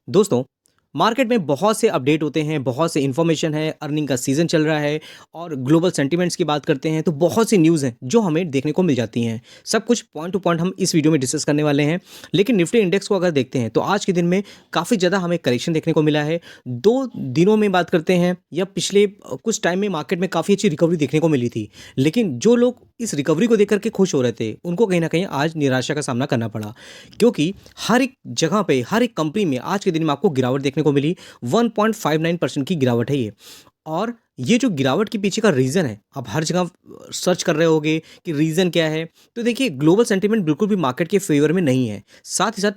दोस्तों, मार्केट में बहुत से अपडेट होते हैं, बहुत से इन्फॉर्मेशन है, अर्निंग का सीज़न चल रहा है और ग्लोबल सेंटिमेंट्स की बात करते हैं तो बहुत सी न्यूज़ हैं जो हमें देखने को मिल जाती हैं। सब कुछ पॉइंट टू पॉइंट हम इस वीडियो में डिस्कस करने वाले हैं। लेकिन निफ्टी इंडेक्स को अगर देखते हैं तो आज के दिन में काफ़ी ज़्यादा हमें करेक्शन देखने को मिला है। 2 दिनों में बात करते हैं या पिछले कुछ टाइम में मार्केट में काफ़ी अच्छी रिकवरी देखने को मिली थी। लेकिन जो लोग इस रिकवरी को देख कर के खुश हो रहे थे, उनको कहीं न कहीं आज निराशा का सामना करना पड़ा। क्योंकि हर एक जगह पे, हर एक कंपनी में आज के दिन में आपको गिरावट देखने को मिली। 1.59% की गिरावट है ये। और ये जो गिरावट के पीछे का रीज़न है, आप हर जगह सर्च कर रहे होंगे कि रीज़न क्या है? तो देखिए ग्लोबल सेंटिमेंट बिल्कुल भी मार्केट के फ़ेवर में नहीं है। साथ ही साथ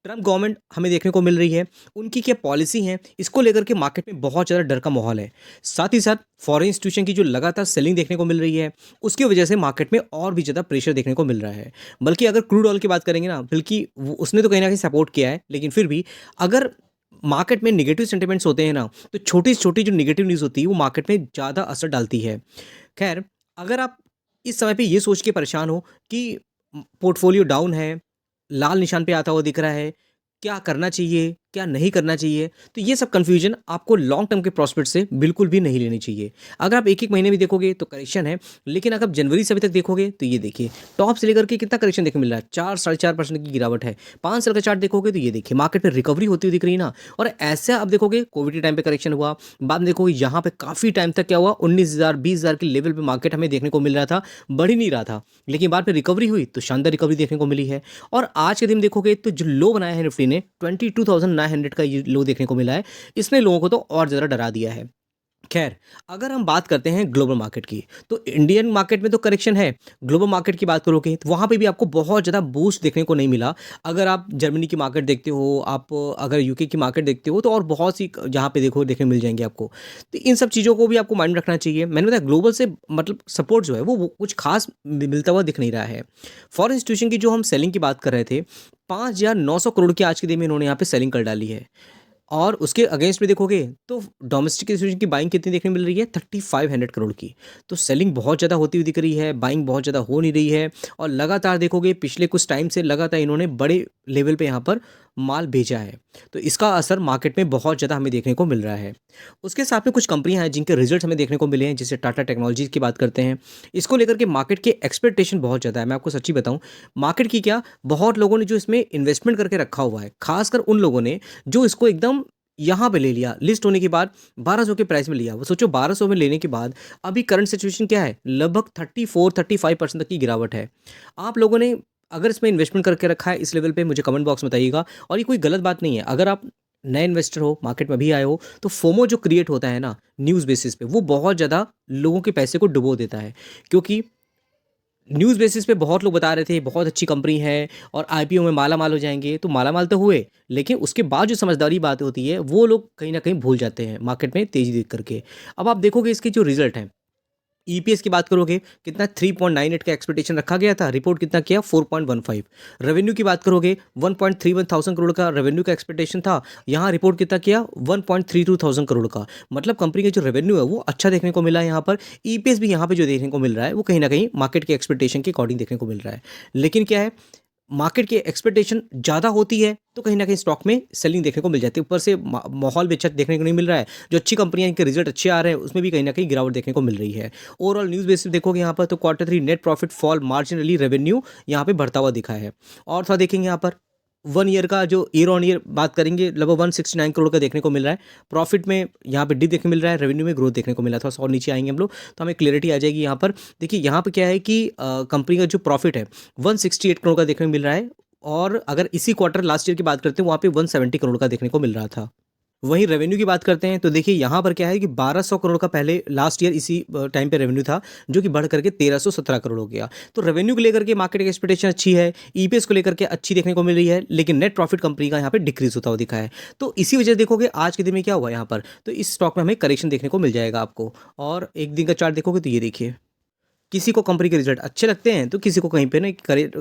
ट्रम्प गवर्नमेंट हमें देखने को मिल रही है, उनकी क्या पॉलिसी है, इसको लेकर के मार्केट में बहुत ज़्यादा डर का माहौल है। साथ ही साथ फॉरेन इंस्टीट्यूशन की जो लगातार सेलिंग देखने को मिल रही है, उसकी वजह से मार्केट में और भी ज़्यादा प्रेशर देखने को मिल रहा है। बल्कि अगर क्रूड ऑयल की बात करेंगे ना, बल्कि वो उसने तो कहीं न कहीं सपोर्ट किया है, लेकिन फिर भी अगर मार्केट में नेगेटिव सेंटिमेंट्स होते हैं ना, तो छोटी से छोटी जो नेगेटिव न्यूज़ होती है, वो मार्केट में ज़्यादा असर डालती है। ख़ैर, अगर आप इस समय पे ये सोच के परेशान हो कि पोर्टफ़ोलियो डाउन है, लाल निशान पे आता हुआ दिख रहा है, क्या करना चाहिए, क्या नहीं करना चाहिए? तो ये सब कन्फ्यूज़न आपको लॉन्ग टर्म के प्रॉस्पेक्ट से बिल्कुल भी नहीं लेनी चाहिए। अगर आप 1-1 महीने में देखोगे तो करेक्शन है, लेकिन अगर आप जनवरी से अभी तक देखोगे तो ये देखिए, टॉप से लेकर के कितना करेक्शन देखने मिल रहा है, 4 साढ़े 4% की गिरावट है। 5 साल का चार्ट देखोगे तो ये देखिए, मार्केट में रिकवरी होती हुई दिख रही है ना। और ऐसा आप देखोगे कोविड के टाइम पे करेक्शन हुआ, बाद में देखोगे यहाँ पे काफ़ी टाइम तक क्या हुआ, 19,000 20,000 के लेवल पे मार्केट हमें देखने को मिल रहा था, बढ़ ही नहीं रहा था। लेकिन बाद में रिकवरी हुई तो शानदार रिकवरी देखने को मिली है। और आज के दिन देखोगे तो जो लो बनाया है निफ्टी ने 22,900 का ये लो देखने को मिला है। इसने लोगों को तो और ज़्यादा डरा दिया है। खैर, अगर हम बात करते हैं ग्लोबल मार्केट की, तो इंडियन मार्केट में तो करेक्शन है। ग्लोबल मार्केट की बात करोगे तो वहाँ पे भी आपको बहुत ज़्यादा बूस्ट देखने को नहीं मिला। अगर आप जर्मनी की मार्केट देखते हो, आप अगर यूके की मार्केट देखते हो तो और बहुत सी जहाँ पे देखो देखने मिल जाएँगी आपको। तो इन सब चीज़ों को भी आपको माइंड में रखना चाहिए। मैंने बताया ग्लोबल से मतलब सपोर्ट जो है वो कुछ ख़ास मिलता हुआ दिख नहीं रहा है। फॉरेन इंस्टीट्यूशन की जो हम सेलिंग की बात कर रहे थे, 5,900 करोड़ की आज के दिन में इन्होंने यहाँ पे सेलिंग कर डाली है। और उसके अगेंस्ट में देखोगे तो डोमेस्टिक इंस्टीट्यूशन की बाइंग कितनी देखने मिल रही है, 3500 करोड़ की। तो सेलिंग बहुत ज़्यादा होती हुई दिख रही है, बाइंग बहुत ज़्यादा हो नहीं रही है। और लगातार देखोगे पिछले कुछ टाइम से लगातार इन्होंने बड़े लेवल पे यहाँ पर माल भेजा है। तो इसका असर मार्केट में बहुत ज़्यादा हमें देखने को मिल रहा है। उसके साथ में कुछ कंपनियां हैं जिनके रिजल्ट हमें देखने को मिले हैं, जैसे टाटा टेक्नोलॉजीज की बात करते हैं। इसको लेकर के मार्केट के एक्सपेक्टेशन बहुत ज़्यादा है। मैं आपको सच्ची बताऊं, मार्केट की क्या, बहुत लोगों ने जो इसमें इन्वेस्टमेंट करके रखा हुआ है, खासकर उन लोगों ने जो इसको एकदम यहाँ पे ले लिया, लिस्ट होने के बाद 1200 के प्राइस में लिया। वो सोचो 1200 में लेने के बाद अभी करंट सिचुएशन क्या है, लगभग 34-35% तक की गिरावट है। आप लोगों ने अगर इसमें इन्वेस्टमेंट करके रखा है इस लेवल पे, मुझे कमेंट बॉक्स में बताइएगा। और ये कोई गलत बात नहीं है। अगर आप नए इन्वेस्टर हो, मार्केट में अभी आए हो, तो फोमो जो क्रिएट होता है ना न्यूज़ बेसिस पे, वो बहुत ज़्यादा लोगों के पैसे को डुबो देता है। क्योंकि न्यूज़ बेसिस पे बहुत लोग बता रहे थे बहुत अच्छी कंपनी है और आईपीओ में माला-माल हो जाएँगे, तो माला-माल तो हुए, लेकिन उसके बाद जो समझदारी बात होती है, वो लोग कहीं न कहीं भूल जाते हैं मार्केट में तेज़ी देख कर के। अब आप देखोगे इसके जो रिज़ल्ट हैं, ईपीएस की बात करोगे कितना 3.98 का एक्सपेक्टेशन रखा गया था, रिपोर्ट कितना किया 4.15। रेवेन्यू की बात करोगे 1.31 थाउज़ेंड करोड़ का रेवेन्यू का एक्सपेक्टेशन था, यहाँ रिपोर्ट कितना किया 1.32 थाउज़ेंड करोड़ का। मतलब कंपनी का जो रेवेन्यू है वो अच्छा देखने को मिला है यहाँ पर। ईपीएस भी यहाँ पे जो देखने को मिल रहा है वो कहीं न कहीं मार्केट के एक्सपेक्टेशन के अकॉर्डिंग देखने को मिल रहा है। लेकिन क्या है, मार्केट की एक्सपेक्टेशन ज़्यादा होती है तो कहीं न कहीं स्टॉक में सेलिंग देखने को मिल जाती है। ऊपर से माहौल भी अच्छा देखने को नहीं मिल रहा है। जो अच्छी कंपनियाँ इनके रिजल्ट अच्छे आ रहे हैं उसमें भी कहीं न कहीं गिरावट देखने को मिल रही है। ओवरऑल न्यूज़ बेसिस देखोगे यहाँ पर तो quarter 3 net profit fall marginally, revenue यहाँ पे बढ़ता हुआ दिखा है। और थोड़ा देखेंगे यहाँ पर 1 ईयर का जो ईयर ऑन ईयर बात करेंगे, लगभग 169 करोड़ का देखने को मिल रहा है। प्रॉफिट में यहाँ पे डिप देखने मिल रहा है, रेवेन्यू में ग्रोथ देखने को मिला। थोड़ा सा और नीचे आएँगे हम लोग तो हमें क्लैरिटी आ जाएगी यहाँ पर। देखिए यहाँ पे क्या है कि कंपनी का जो प्रॉफिट है 168 करोड़ का देखने को मिल रहा है। और अगर इसी क्वार्टर लास्ट ईयर की बात करते हैं, वहाँ पे 170 करोड़ का देखने को मिल रहा था। वहीं रेवेन्यू की बात करते हैं तो देखिए यहाँ पर क्या है कि 1200 करोड़ का पहले लास्ट ईयर इसी टाइम पे रेवेन्यू था, जो कि बढ़ करके 1317 करोड़ हो गया। तो रेवेन्यू को लेकर के मार्केट की एक्सपेक्टेशन अच्छी है, ईपीएस को लेकर के अच्छी देखने को मिल रही है, लेकिन नेट प्रॉफिट कंपनी का यहाँ पे डिक्रीज होता हुआ दिखा है। तो इसी वजह से देखोगे आज के दिन में क्या हुआ यहाँ पर, तो इस स्टॉक में हमें करेक्शन देखने को मिल जाएगा आपको। और एक दिन का चार्ट देखोगे तो ये देखिए, किसी को कंपनी के रिजल्ट अच्छे लगते हैं तो किसी को कहीं पे ना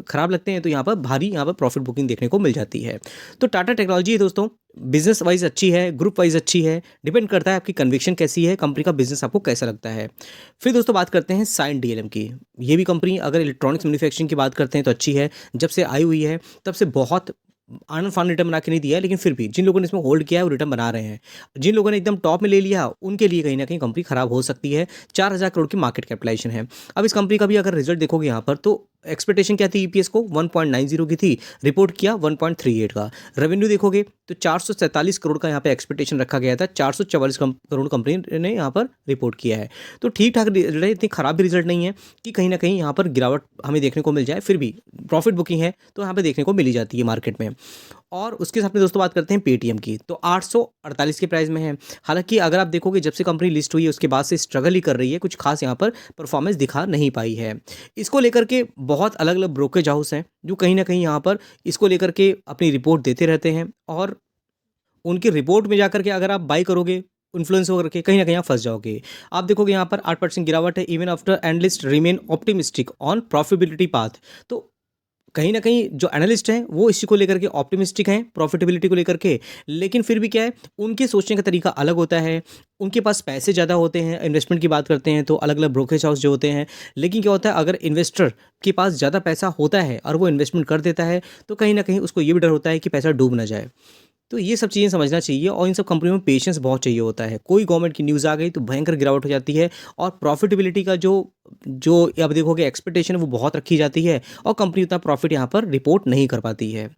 खराब लगते हैं, तो यहाँ पर भारी यहाँ पर प्रॉफिट बुकिंग देखने को मिल जाती है। तो टाटा टेक्नोलॉजी है दोस्तों, बिजनेस वाइज अच्छी है, ग्रुप वाइज अच्छी है, डिपेंड करता है आपकी कन्विक्शन कैसी है, कंपनी का बिजनेस आपको कैसा लगता है। फिर दोस्तों बात करते हैं साइन डीएलएम की। ये भी कंपनी अगर इलेक्ट्रॉनिक्स मैन्युफैक्चरिंग की बात करते हैं तो अच्छी है, जब से आई हुई है तब से बहुत आनंद फान रिटर्न बना के नहीं दिया है, लेकिन फिर भी जिन लोगों ने इसमें होल्ड किया है वो रिटर्न बना रहे हैं। जिन लोगों ने एकदम टॉप में ले लिया उनके लिए कहीं न कहीं कंपनी खराब हो सकती है। 4,000 करोड़ की मार्केट कैपिटलाइजेशन है। अब इस कंपनी का भी अगर रिजल्ट देखोगे यहाँ पर तो एक्सपेक्टेशन क्या थी ईपीएस को 1.90 की थी, रिपोर्ट किया 1.38 का। रेवेन्यू देखोगे तो 447 करोड़ का यहाँ पे एक्सपेक्टेशन रखा गया था, 444 करोड़ कंपनी ने यहाँ पर रिपोर्ट किया है। तो ठीक-ठाक रिजल्ट है, इतनी खराब भी रिजल्ट नहीं है कि कहीं न कहीं यहाँ पर गिरावट हमें देखने को मिल जाए, फिर भी प्रॉफिट बुकिंग है तो यहाँ पे देखने को मिल ही जाती है मार्केट में। और उसके साथ में दोस्तों बात करते हैं पेटीएम की, तो 848 के प्राइस में है। हालाँकि अगर आप देखोगे जब से कंपनी लिस्ट हुई है उसके बाद से स्ट्रगल ही कर रही है, कुछ खास यहाँ पर परफॉर्मेंस दिखा नहीं पाई है। इसको लेकर के बहुत अलग-अलग ब्रोकरेज हाउस हैं, जो कहीं न कहीं यहाँ पर इसको लेकर के अपनी रिपोर्ट देते रहते हैं और उनकी रिपोर्ट में जाकर के अगर आप बाय करोगे, इन्फ्लुएंस होकर के कहीं न कहीं आप फँस जाओगे। आप देखोगे यहाँ पर 8% गिरावट है, even after analyst remain optimistic on profitability path. तो कहीं न कहीं जो एनालिस्ट हैं, वो इसी को लेकर के ऑप्टिमिस्टिक हैं, प्रॉफिटेबिलिटी को लेकर के। लेकिन फिर भी क्या है, उनके सोचने का तरीका अलग होता है। उनके पास पैसे ज़्यादा होते हैं, इन्वेस्टमेंट की बात करते हैं तो अलग-अलग ब्रोकरेज हाउस जो होते हैं। लेकिन क्या होता है, अगर इन्वेस्टर के पास ज़्यादा पैसा होता है और वो इन्वेस्टमेंट कर देता है, तो कहीं न कहीं उसको ये भी डर होता है कि पैसा डूब ना जाए। तो ये सब चीज़ें समझना चाहिए और इन सब कंपनियों में पेशेंस बहुत चाहिए होता है। कोई गवर्नमेंट की न्यूज़ आ गई तो भयंकर गिरावट हो जाती है और प्रॉफिटेबिलिटी का जो जो अब देखोगे एक्सपेक्टेशन है वो बहुत रखी जाती है और कंपनी उतना प्रॉफिट यहाँ पर रिपोर्ट नहीं कर पाती है।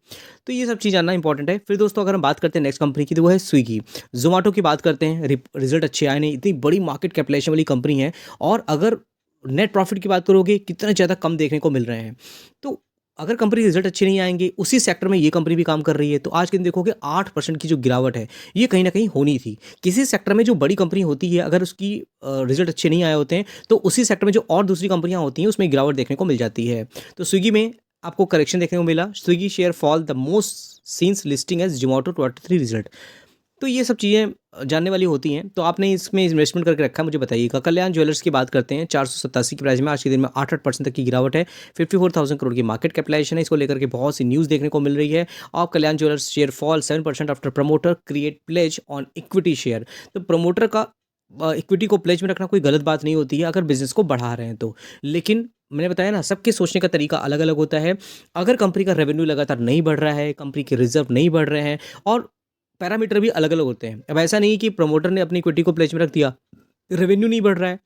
तो ये सब चीज़ जानना इंपॉर्टेंट है। फिर दोस्तों अगर हम बात करते हैं नेक्स्ट कंपनी की तो वो है स्विगी। ज़ोमैटो की बात करते हैं, रिज़ल्ट अच्छे आए नहीं, इतनी बड़ी मार्केट कैपिटलाइजेशन वाली कंपनी है और अगर नेट प्रॉफिट की बात करोगे कितना ज़्यादा कम देखने को मिल रहे हैं। तो अगर कंपनी रिजल्ट अच्छे नहीं आएँगे, उसी सेक्टर में ये कंपनी भी काम कर रही है, तो आज के दिन देखोगे 8% की जो गिरावट है, ये कहीं न कहीं होनी थी। किसी सेक्टर में जो बड़ी कंपनी होती है, अगर उसकी रिजल्ट अच्छे नहीं आए होते हैं, तो उसी सेक्टर में जो और दूसरी कंपनियाँ होती हैं, उसमें गिरावट देखने को मिल जाती है। तो स्विगी में आपको करेक्शन देखने को मिला, Swiggy share fall the most since listing as Zomato 23 result. तो ये सब चीज़ें जानने वाली होती हैं, तो आपने इसमें इन्वेस्टमेंट करके रखा है मुझे बताइएगा। कल्याण ज्वेलर्स की बात करते हैं, 487 की प्राइस में आज के दिन में 8% तक की गिरावट है, 54,000 करोड़ की मार्केट कैपिटलाइजेशन है। इसको लेकर के बहुत सी न्यूज़ देखने को मिल रही है और Kalyan Jewellers share fall 7% after promoter create pledge on equity share. तो प्रमोटर का इक्विटी को प्लेज में रखना कोई गलत बात नहीं होती है अगर बिज़नेस को बढ़ा रहे हैं तो। लेकिन मैंने बताया ना, सबके सोचने का तरीका अलग-अलग होता है। अगर कंपनी का रेवेन्यू लगातार नहीं बढ़ रहा है, कंपनी के रिज़र्व नहीं बढ़ रहे हैं और पैरामीटर भी अलग-अलग होते हैं। अब ऐसा नहीं है कि प्रमोटर ने अपनी इक्विटी को प्लेज में रख दिया, रेवेन्यू नहीं बढ़ रहा है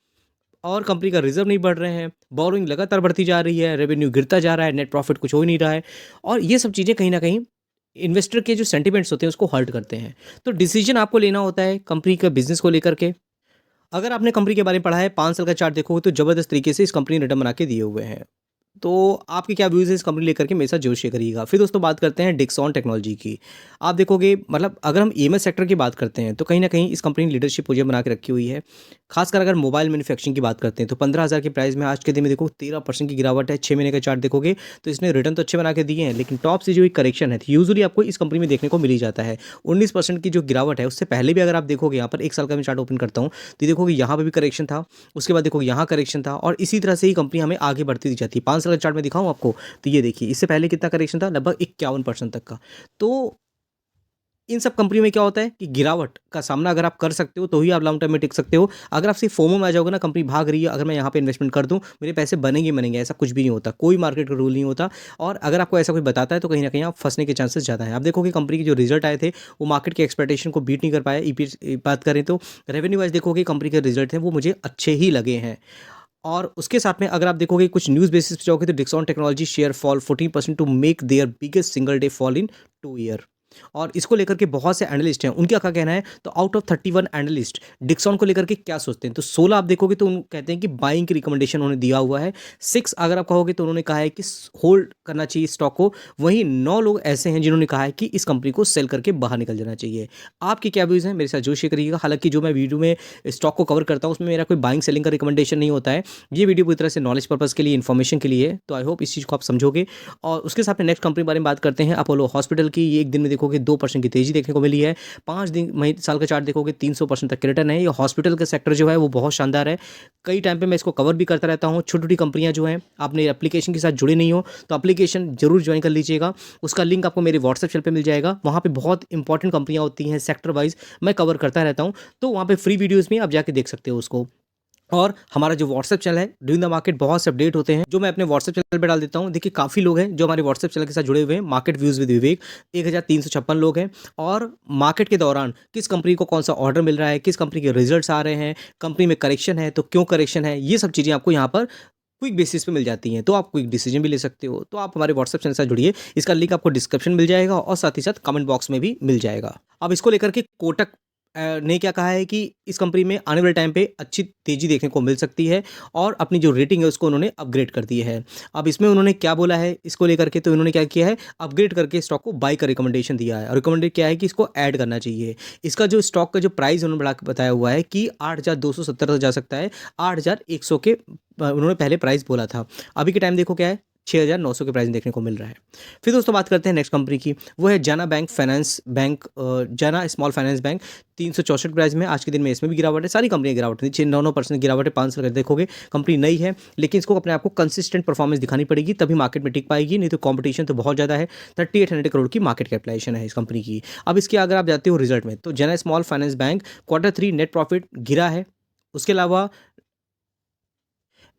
और कंपनी का रिज़र्व नहीं बढ़ रहे हैं, बोरोइंग लगातार बढ़ती जा रही है, रेवेन्यू गिरता जा रहा है, नेट प्रॉफिट कुछ हो ही नहीं रहा है और ये सब चीज़ें कहीं न कहीं इन्वेस्टर के जो सेंटिमेंट्स होते हैं उसको हर्ट करते हैं। तो डिसीजन आपको लेना होता है कंपनी के बिज़नेस को लेकर के। अगर आपने कंपनी के बारे में पढ़ा है, 5 साल का चार्ट देखोगे तो ज़बरदस्त तरीके से इस कंपनी ने रिटर्न बना के दिए हुए हैं। तो आपके क्या व्यूज़ है इस कंपनी लेकर के मेरे साथ ज़रूर शेयर करिएगा। फिर दोस्तों बात करते हैं डिक्सॉन टेक्नोलॉजी की। आप देखोगे मतलब अगर हम ईएमएस सेक्टर की बात करते हैं तो कहीं न कहीं इस कंपनी ने लीडरशिप पोजीशन बना के रखी हुई है। खासकर अगर मोबाइल मैन्युफैक्चरिंग की बात करते हैं तो 15,000 के प्राइस में आज के दिन में देखो 13% की गिरावट है। 6 महीने का चार्ट देखोगे तो इसने रिटर्न तो अच्छे बना के दिए हैं, लेकिन टॉप से जो एक करेक्शन है यूजुअली आपको इस कंपनी में देखने को मिल ही जाता है। 19% की जो गिरावट है उससे पहले भी अगर आप देखोगे, यहाँ पर 1 साल का मैं चार्ट ओपन करता हूँ तो देखोगे यहाँ पे भी करेक्शन था, उसके बाद देखोगे यहाँ करेक्शन था और इसी तरह से ही कंपनी हमें आगे बढ़ती दी जाती है। 5 साल का चार्ट मैं दिखाऊँ आपको तो ये देखिए, इससे पहले कितना करेक्शन था, लगभग 51% तक का। तो इन सब कंपनियों में क्या होता है कि गिरावट का सामना अगर आप कर सकते हो तो ही आप लॉन्ग टर्म में टिक सकते हो। अगर आप सिर्फ फोमो में आ जाओगे ना, कंपनी भाग रही है, अगर मैं यहाँ पे इन्वेस्टमेंट कर दूँ मेरे पैसे बनेंगे ही बनेंगे, ऐसा कुछ भी नहीं होता। कोई मार्केट का रूल नहीं होता और अगर आपको ऐसा कोई बताता है तो कहीं न कहीं आप फँसने के चांसेस ज़्यादा हैं। आप देखोगे कंपनी के जो रिजल्ट आए थे वो मार्केट की एक्सपेक्टेशन को बीट नहीं कर पाया। ईपीएस बात करें तो रेवेन्यू वाइज़ देखोगे कंपनी के रिजल्ट हैं वो मुझे अच्छे ही लगे हैं। और उसके साथ में अगर आप देखोगे कुछ न्यूज़ बेसिस पे जाओगे तो Dixon technology share fall 14% to make their biggest single day fall in 2 year. और इसको लेकर के बहुत से एनालिस्ट हैं, उनका क्या कहना है, तो आउट ऑफ 31 एनालिस्ट डिक्सॉन को लेकर के क्या सोचते हैं, तो 16 आप देखोगे तो उन कहते हैं कि बाइंग की रिकमेंडेशन उन्होंने दिया हुआ है। 6 अगर आप कहोगे तो उन्होंने कहा है कि होल्ड करना चाहिए स्टॉक को। वहीं 9 लोग ऐसे हैं जिन्होंने कहा है कि इस कंपनी को सेल करके बाहर निकल जाना चाहिए। आपके क्या व्यूज़ हैं मेरे साथ जो शेयर करिएगा। हालांकि जो मैं वीडियो में स्टॉक को कवर करता हूँ उसमें मेरा कोई बाइंग सेलिंग का रिकमेंडेशन नहीं होता है। ये वीडियो पूरी तरह से नॉलेज पर्पज़ के लिए, इन्फॉर्मेशन के लिए है, तो आई होप इस चीज़ को आप समझोगे। और उसके साथ में नेक्स्ट कंपनी के बारे में बात करते हैं, अपोलो हॉस्पिटल की। ये एक दिन में देखोगे 2% की तेज़ी देखने को मिली है। 5 दिन साल का चार्ट देखोगे 300% तक के रिटर्न है। ये हॉस्पिटल का सेक्टर जो है वो बहुत शानदार है। कई टाइम पे मैं इसको कवर भी करता रहता हूँ। छोटी-छोटी कंपनियाँ जो हैं, आपने एप्लीकेशन के साथ जुड़े नहीं हो तो एप्लीकेशन ज़रूर ज्वाइन कर लीजिएगा। उसका लिंक आपको मेरे व्हाट्सएप चैनल पे मिल जाएगा। वहाँ पे बहुत इंपॉर्टेंट कंपनियाँ होती हैं सेक्टर वाइज़, मैं कवर करता रहता हूँ। तो वहाँ पे फ्री वीडियोज़ में आप जाके देख सकते हो उसको। और हमारा जो व्हाट्सएप चैनल है ड्यूरिंग द मार्केट बहुत से अपडेट होते हैं जो मैं अपने व्हाट्सएप चैनल पे डाल देता हूँ। देखिए काफ़ी लोग हैं जो हमारे व्हाट्सएप चैनल के साथ जुड़े हुए हैं। मार्केट व्यूज़ विद विवेक 1356 लोग हैं। और मार्केट के दौरान किस कंपनी को कौन सा ऑर्डर मिल रहा है, किस कंपनी के रिजल्ट्स आ रहे हैं, कंपनी में करेक्शन है तो क्यों करेक्शन है, ये सब चीज़ें आपको यहाँ पर क्विक बेसिस पे मिल जाती हैं। तो आप क्विक डिसीजन भी ले सकते हो। तो आप हमारे व्हाट्सएप चैनल से जुड़िए। इसका लिंक आपको डिस्क्रिप्शन मिल जाएगा और साथ ही साथ कमेंट बॉक्स में भी मिल जाएगा। अब इसको लेकर के कोटक ने क्या कहा है कि इस कंपनी में आने वाले टाइम पे अच्छी तेज़ी देखने को मिल सकती है और अपनी जो रेटिंग है उसको उन्होंने अपग्रेड कर दी है। अब इसमें उन्होंने क्या बोला है इसको लेकर के, तो उन्होंने क्या किया है, अपग्रेड करके स्टॉक को बाय का रिकमेंडेशन दिया है और रिकमेंडेड क्या है कि इसको ऐड करना चाहिए। इसका जो स्टॉक का जो प्राइस उन्होंने बढ़ा के बताया हुआ है कि 8,270 तक जा सकता है। 8,100 के उन्होंने पहले प्राइस बोला था। अभी के टाइम देखो क्या है, 6,900 के प्राइस में देखने को मिल रहा है। फिर दोस्तों बात करते हैं नेक्स्ट कंपनी की, वो है जाना बैंक फाइनेंस बैंक, जाना स्मॉल फाइनेंस बैंक। 364 प्राइस में आज के दिन में इसमें भी गिरावट है। सारी कंपनियां गिरावट है, 6-9% गिरावट है। 5 साल देखोगे कंपनी नई है लेकिन इसको अपने आप को कंसिस्टेंट परफॉर्मेंस दिखानी पड़ेगी तभी मार्केट में टिक पाएगी, नहीं तो कंपटीशन तो बहुत ज़्यादा है। 3800 करोड़ की मार्केट कैपिटलाइजेशन है इस कंपनी की। अब इसके अगर आप जाते हो रिजल्ट में, तो जाना small finance bank Q3 net profit गिरा है। उसके अलावा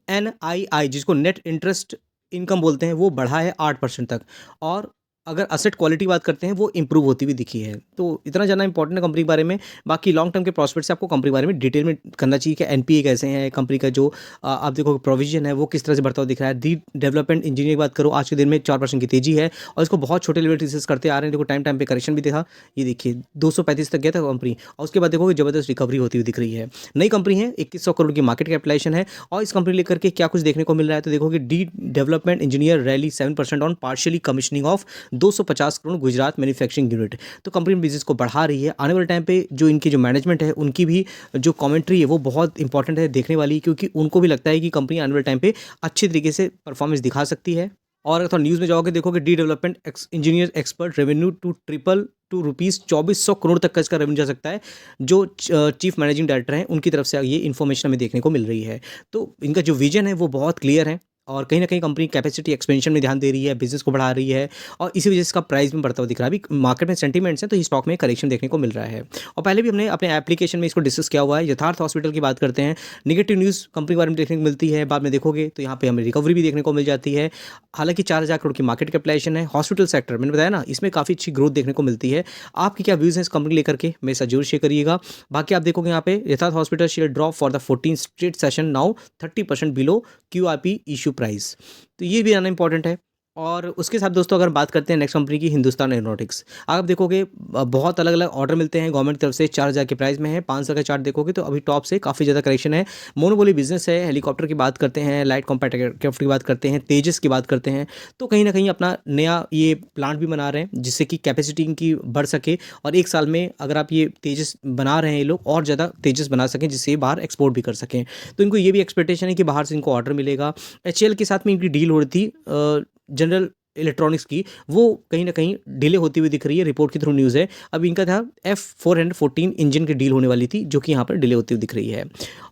NII जिसको नेट इंटरेस्ट इनकम बोलते हैं वो बढ़ा है 8% तक। और अगर असेट क्वालिटी बात करते हैं वो इंप्रूव होती हुई दिखी है। तो इतना ज़्यादा इंपॉर्टेंट है कंपनी के बारे में। बाकी लॉन्ग टर्म के प्रॉस्पेक्ट से आपको कंपनी के बारे में डिटेल में करना चाहिए कि NPA कैसे हैं, कंपनी का जो आप देखो प्रोविजन है वो किस तरह से बढ़ता हुआ दिख रहा है। दी डेवलपमेंट इंजीनियरिंग की बात करो, आज के दिन में 4% की तेजी है और इसको बहुत छोटे लेवल रिसर्च करते आ रहे हैं। देखो टाइम पे करेक्शन भी देखा, ये देखिए 235 तक गया था कंपनी और उसके बाद देखोगे जबरदस्त रिकवरी होती हुई दिख रही है। नई कंपनी है, 2100 करोड़ की मार्केट कैपिटलाइजेशन है और इस कंपनी लेकर के क्या कुछ देखने को मिल रहा है, तो देखोगे डी development engineer rally 7% on partially commissioning of 250 crore Gujarat manufacturing unit. तो कंपनी बिजनेस को बढ़ा रही है। आने वाले टाइम पे जो इनकी जो मैनेजमेंट है उनकी भी जो कमेंट्री है वो बहुत इंपॉर्टेंट है देखने वाली, क्योंकि उनको भी लगता है कि कंपनी आने वाले टाइम पे अच्छे तरीके से परफॉर्मेंस दिखा सकती है। और अगर थोड़ा न्यूज़ में जाओगे देखोगे डी development engineer expert revenue to triple to rupees 2400 crore तक का इसका रेवेन्यू जा सकता है। जो चीफ मैनेजिंग डायरेक्टर हैं उनकी तरफ से ये इन्फॉर्मेशन हमें देखने को मिल रही है। तो इनका जो विजन है वो बहुत क्लियर है और कहीं न कहीं कंपनी कैपेसिटी एक्सपेंशन में ध्यान दे रही है, बिज़नेस को बढ़ा रही है और इसी वजह से इसका प्राइस में बढ़ता हुआ दिख रहा है। अभी मार्केट में सेंटीमेंट्स हैं तो इस स्टॉक में करेक्शन देखने को मिल रहा है। और पहले भी हमने अपने एप्लीकेशन में इसको डिस्कस किया हुआ है। यथार्थ हॉस्पिटल की बात करते हैं, नेगेटिव न्यूज़ कंपनी के बारे में देखने को मिलती है, बाद में देखोगे तो यहाँ पे हमें रिकवरी भी देखने को मिल जाती है। हालाँकि 4,000 करोड़ की मार्केट कैपिटलाइजेशन है। हॉस्पिटल सेक्टर मैंने बताया ना, इसमें काफ़ी अच्छी ग्रोथ देखने को मिलती है। आपकी क्या व्यूज़ हैं इस कंपनी लेकर के, मेरे साथ ज़रूर शेयर करिएगा। बाकी आप देखोगे यहाँ पे यथार्थ hospital share drop for the 14th straight session, now 30% below QRP issue price. तो ये भी आना इंपॉर्टेंट है। और उसके साथ दोस्तों अगर बात करते हैं नेक्स्ट कंपनी की, हिंदुस्तान एरोनॉटिक्स। आप देखोगे बहुत अलग अलग ऑर्डर मिलते हैं गवर्नमेंट की तरफ से, 4,000 के प्राइस में है। 5 साल का चार्ट देखोगे तो अभी टॉप से काफ़ी ज़्यादा करेक्शन है। मोनोपोली बिजनेस है, हेलीकॉप्टर की बात करते हैं, लाइट कॉम्पैक्ट एयरक्राफ्ट की बात करते हैं, तेजस की बात करते हैं। तो कहीं ना कहीं अपना नया ये प्लांट भी बना रहे हैं जिससे कि कैपेसिटी इनकी बढ़ सके और 1 साल में अगर आप ये तेजस बना रहे हैं ये लोग और ज़्यादा तेजस बना सकें जिससे ये बाहर एक्सपोर्ट भी कर सकें। तो इनको ये भी एक्सपेक्टेशन है कि बाहर से इनको ऑर्डर मिलेगा। HAL के साथ में इनकी डील हो रही थी जनरल इलेक्ट्रॉनिक्स की, वो कहीं न कहीं डिले होती हुई दिख रही है, रिपोर्ट के थ्रू न्यूज़ है। अब इनका था F414 इंजन की डील होने वाली थी जो कि यहाँ पर डिले होती हुई दिख रही है।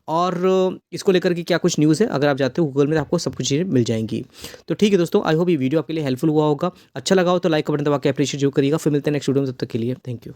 और इसको लेकर के क्या कुछ न्यूज़ है अगर आप जाते हो गूगल में तो आपको सब कुछ चीज़ें मिल जाएंगी। तो ठीक है दोस्तों, आई होप ये वीडियो आपके लिए हेल्पफुल हुआ होगा। अच्छा लगा हो तो लाइक का बटन दबा के अप्रिशिएट जरूर करिएगा। फिर मिलते हैं नेक्स्ट वीडियो में, तब तक के लिए थैंक यू।